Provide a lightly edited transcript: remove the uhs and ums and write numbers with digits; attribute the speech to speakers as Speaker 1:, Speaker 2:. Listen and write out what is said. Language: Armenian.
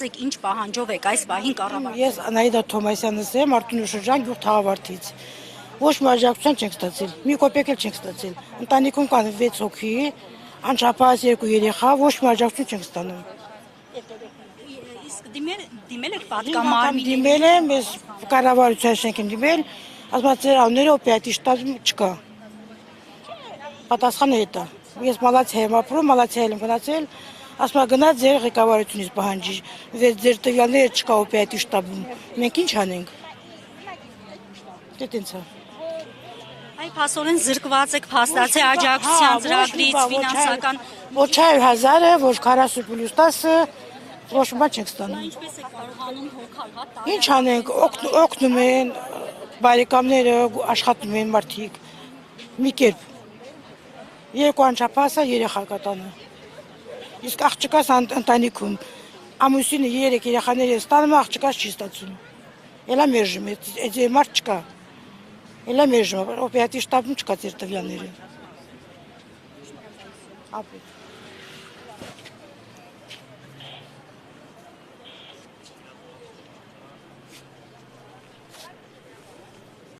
Speaker 1: Ինչ պահանջով եք այս պահին կառավարության։
Speaker 2: Ես Անահիտա Թոմասյանս եմ, Արտունու շրջան գյուղ Թաղավարտից։ Ոչ մի աջակցություն չենք ստացել, մի կոպեկ էլ չենք ստացել։ Ընտանիքում կան 6 հոգի, անչափահաս 2 երեխա, ոչ մի աջակցություն չենք ստանում։
Speaker 1: Իսկ դիմել եք
Speaker 2: Անգամ
Speaker 1: պատգամարմին։
Speaker 2: դիմել եմ, ես կառավարության շենք եմ դիմել, ասում են ծերավները օպերատիվ շտաբում չկա։ Պատասխանը հետ է։ Ես Մալացիա եմ ապրում, Մալացիա եմ գնացել, ասում են գնաց ձեր ղեկավարությունից պահանջի, ձեր տվյալները չկա օպերատիվ շտաբում։ Մենք ինչ անենք։ Դե տենց է։
Speaker 1: Այ փաստորեն զրկված եք փաստացի աջակցության ծրագրից, ֆինանսական։
Speaker 2: Ոչ 100,000-ը, ոչ 40 պլյուս 10-ը, ոչ մի բան չենք ստանում։
Speaker 1: Ինչպես եք կարողանում հոգալ, հա։
Speaker 2: Ինչ անենք, օգնում են, բարեկամները աշխատում են մարդիկ, մի կերպ։ 2 անչափահասա երեխա կա տանը։ Իսկ աղջկաս ընտանիքում, ամուսինը 3 երեխաներ է ստանում, աղջկաս չի ստացում։ Էլա մերժում է, այդ մարդ չկա։ Էլա մերժում, օպերատիվ շտաբում չկա ձեր տվյալները։ Ապա